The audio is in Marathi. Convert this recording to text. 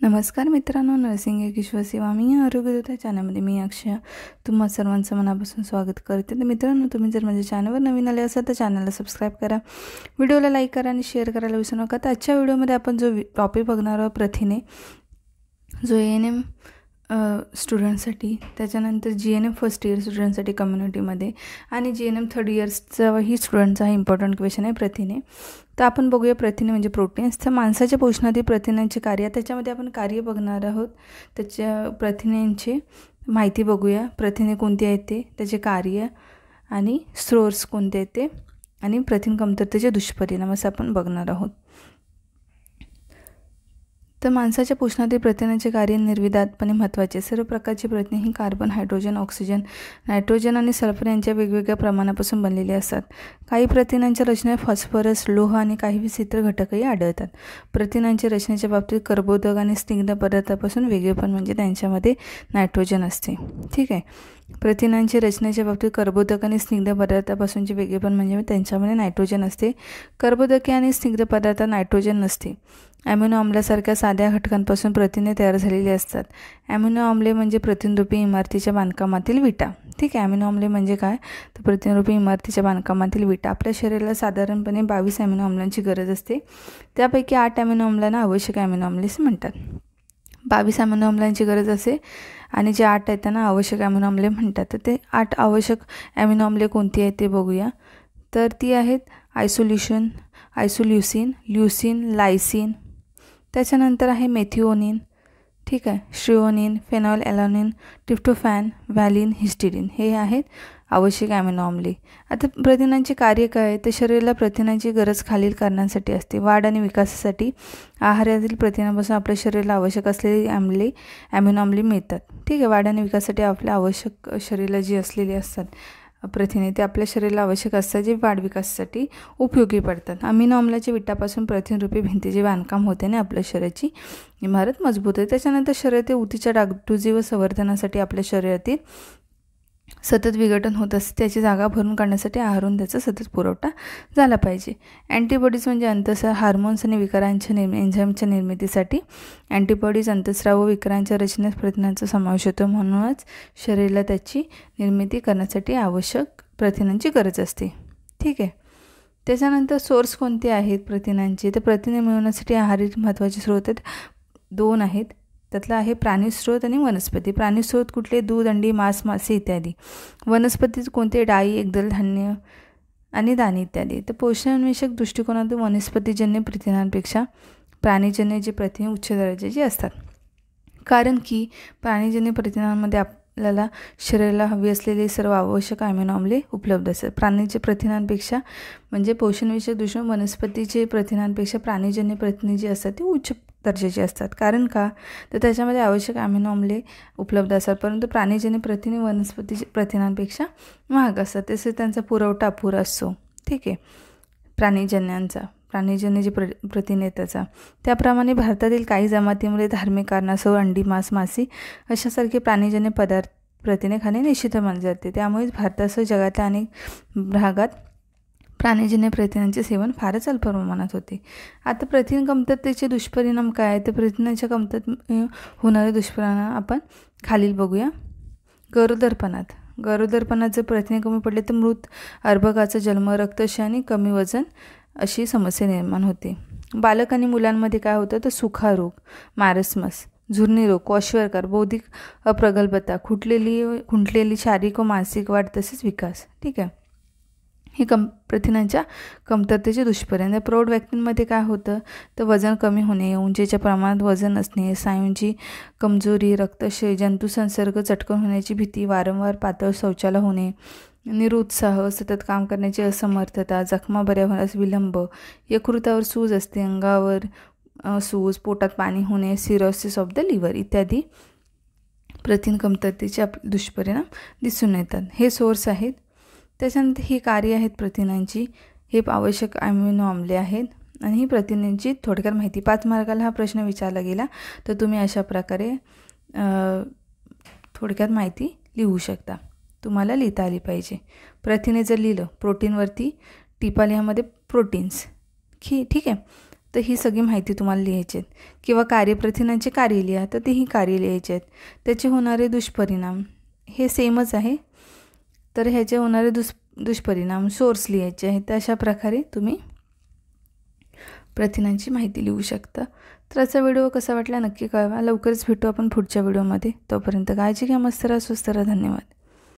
नमस्कार मित्रांनो, नर्सिंग एक विश्वसेवा मी आरोग्यदूत या चॅनलमध्ये मी अक्षय तुम्हा सर्वांचं मनापासून स्वागत करते. तर मित्रांनो, तुम्ही जर माझ्या चॅनलवर नवीन आले असाल तर चॅनलला सबस्क्राईब करा, व्हिडिओला लाईक करा आणि शेअर करायला विसरू नका. तर आजच्या व्हिडिओमध्ये आपण जो टॉपिक बघणार आहोत प्रथिने, जो ANM स्टुडंटसाठी, त्याच्यानंतर GNM फर्स्ट इयर स्टुडंटसाठी कम्युनिटीमध्ये आणि GNM थर्ड इयर्सचाही स्टुडंटचा हा इम्पॉर्टंट क्वेश्चन आहे प्रथिने. तर आपण बघूया प्रथिने म्हणजे प्रोटीन्स. तर माणसाच्या पोषणातील प्रथिनांचे कार्य, त्याच्यामध्ये आपण कार्य बघणार आहोत. त्याच्या प्रथिनांची माहिती बघूया, प्रथिने कोणती आहेत ते, त्याचे कार्य आणि सोर्स कोणते आहेत ते, आणि प्रथिन कमतरतेचे दुष्परिणाम असं आपण बघणार आहोत. तर माणसाच्या पोषणातील प्रथिनांचे कार्य निर्विवादपणे महत्त्वाचे. सर्व प्रकारची प्रथिने ही कार्बन, हायड्रोजन, ऑक्सिजन, नायट्रोजन आणि सल्फर यांच्या वेगवेगळ्या प्रमाणापासून बनलेली असतात. काही प्रथिनांच्या रचनेत फॉस्फरस, लोह आणि काही विचित्र घटकही आढळतात. प्रथिनांच्या रचनेच्या बाबतीत कर्बोदक आणि स्निग्ध पदार्थापासून वेगळेपण म्हणजे त्यांच्यामध्ये नायट्रोजन असते. ठीक आहे. प्रथिनांच्या रचनेच्या बाबतीत कर्बोदक आणि स्निग्ध पदार्थापासूनचे वेगळेपण म्हणजे त्यांच्यामध्ये नायट्रोजन असते. कर्बोदके आणि स्निग्ध पदार्थात नायट्रोजन नसते. ॲमिनो आम्लासारख्या साध्या घटकांपासून प्रथिने तयार झालेली असतात. ॲमिनो आम्ले म्हणजे प्रथिनरूपी इमारतीच्या बांधकामातील विटा. ठीक आहे. ॲमिनो आम्ले म्हणजे काय, तर प्रथिनरूपी इमारतीच्या बांधकामातील विटा. आपल्या शरीराला साधारणपणे 22 ॲमिनो आम्लांची गरज असते. त्यापैकी 8 ॲमिनो आम्लांना आवश्यक ॲमिनो आम्ले म्हणतात. 22 ॲमिनो आम्लांची गरज असे आणि जे 8 आहेत त्यांना आवश्यक ॲमिनो आम्ले म्हणतात. तर ते 8 आवश्यक ॲमिनो आम्ले कोणती आहेत ते बघूया. तर ती आहेत आयसोल्युसिन, ल्युसिन, लायसिन. त्याच्यानंतर आहे मेथिओनिन, ठीक आहे, श्रिओनिन, फेनॉलॲलॅनिन, ट्रिप्टोफॅन, व्हॅलिन, हिस्टिडिन. हे आहेत आवश्यक ॲमिनो आम्ले. आता प्रथिनांचे कार्य काय आहे, तर शरीराला प्रथिनांची गरज खालील कारणांसाठी असते. वाढ आणि विकासासाठी आहारातील प्रथिनापासून आपल्या शरीराला आवश्यक असलेली ॲमिनो आम्ले मिळतात. ठीक आहे. वाढ आणि विकासासाठी आपल्या आवश्यक शरीराला जी असलेली असतात प्रथिने ते आपल्या शरीराला आवश्यक असतात, जे वाढ विकासासाठी उपयोगी पडतात. अमिनो आम्लाच्या विटापासून प्रथिनरूपी भिंतीचे बांधकाम होते आणि आपल्या शरीराची इमारत मजबूत आहे. त्याच्यानंतर शरीरातील ऊतीच्या डागडुजी व संवर्धनासाठी आपल्या शरीरातील सतत विघटन होत असते. त्याची जागा भरून काढण्यासाठी आहारून त्याचा सतत पुरवठा झाला पाहिजे. अँटीबॉडीज म्हणजे अंतस्राव, हार्मोन्स आणि विकारांच्या एन्झाईमच्या निर्मितीसाठी अँटीबॉडीज, अंतस्राव व विकारांच्या रचनेत प्रथिनांचा समावेश होतो. म्हणूनच शरीराला त्याची निर्मिती करण्यासाठी आवश्यक प्रथिनांची गरज असते. ठीक आहे. त्याच्यानंतर सोर्स कोणते आहेत प्रथिनांचे, तर प्रथिने मिळवण्यासाठी आहाराचे महत्त्वाचे स्रोत आहेत, 2 आहेत. त्यातला आहे प्राणी स्रोत आणि वनस्पती. प्राणी स्रोत कुठले, दूध, अंडी, मांस, मासे इत्यादी. वनस्पतीच कोणते, डाळी, एकदल धान्य आणि दाणे इत्यादी. तर पोषणविषयक दृष्टिकोनातून वनस्पतीजन्य प्रथिनांपेक्षा प्राणीजन्य जे प्रथिने उच्च दर्जाचे असतात. कारण की प्राणीजन्य प्रथिनांमध्ये आपल्याला शरीराला हवी असलेले सर्व आवश्यक ॲमिनो आम्ले उपलब्ध असतात. प्राणीच्या प्रथिनांपेक्षा म्हणजे पोषणविषयक दृष्टीने वनस्पतीचे प्रथिनांपेक्षा प्राणीजन्य प्रथिने जी असतात ती उच्च दर्जाचे असतात. कारण का, तर त्याच्यामध्ये आवश्यक ॲमिनो आम्ले उपलब्ध असतात. परंतु प्राणीजन्य प्रथिने वनस्पतीच्या प्रथिनांपेक्षा महाग असतात. तसेच त्यांचा पुरवठा अपुरा असतो. ठीक आहे. प्राणीजन्य जे प्रथिने त्याचा. त्याप्रमाणे भारतातील काही जमातीमध्ये धार्मिक कारणासह अंडी, मांस, मासे अशासारखे प्राणीजन्य प्रथिने खाणे निषिद्ध मानले जाते. त्यामुळेच भारतासह जगातल्या अनेक भागात प्राणीजन्य प्रथिनांचे सेवन फारच अल्प प्रमाणात होते. आता प्रथिन कमतरतेचे दुष्परिणाम काय आहे, तर प्रथिनांच्या कमतरतेमुळे होणारे दुष्परिणाम आपण खालील बघूया. गरोदरपणात जर प्रथिने कमी पडले तर मृत अर्भकाचा जन्म, रक्तक्षय आणि कमी वजन अशी समस्या निर्माण होते. बालक आणि मुलांमध्ये काय होतं, तर सुखारोग, मारसमस, झुरणी रोग, क्वॉशिअरकार, बौद्धिक अप्रगल्भता, खुंटलेली शारीरिक व मानसिक वाढ तसेच विकास. ठीक आहे. ही प्रथिनांच्या कमतरतेचे दुष्परिणाम. प्रौढ व्यक्तींमध्ये काय होतं, तर वजन कमी होणे, उंचीच्या प्रमाणात वजन नसणे, स्नायूंची कमजोरी, रक्तक्षय, जंतुसंसर्ग, चटकन होण्याची भीती, वारंवार पातळ शौचाला होणे, निरुत्साह, सतत काम करण्याची असमर्थता, जखमा बऱ्या होण्यास विलंब, यकृतावर सूज असते, अंगावर सूज, पोटात पाणी होणे, सिरोसिस ऑफ द लिव्हर इत्यादी प्रथिन कमतरतेचे दुष्परिणाम दिसून येतात. हे सोर्स आहेत. त्याच्यानंतर ही कार्य आहेत प्रथिनांची. हे आवश्यक ॲमिनो आम्ले आहेत आणि ही प्रथिनांची थोडक्यात माहिती. 5 मार्काला हा प्रश्न विचारला गेला तर तुम्ही अशा प्रकारे थोडक्यात माहिती लिहू शकता. तुम्हाला लिहिता आली पाहिजे. प्रथिने जर लिहिलं, प्रोटीनवरती टिपा लिहामध्ये प्रोटीन्स. ठीक आहे. तर ही सगळी माहिती तुम्हाला लिहायची आहेत. किंवा कार्यप्रथिनांची कार्य लिहा, तर तीही कार्य लिहायची आहेत. त्याचे होणारे दुष्परिणाम हे सेमच आहे, तर ह्याचे होणारे दुष्परिणाम सोर्स लिहायचे आहेत. तर अशा प्रकारे तुम्ही प्रथिनांची माहिती लिहू शकता. तर आजचा व्हिडिओ कसा वाटला नक्की कळवा. लवकरच भेटू आपण पुढच्या व्हिडिओमध्ये. तोपर्यंत काळजी घ्या, मस्त राहा, स्वस्त राहा. धन्यवाद.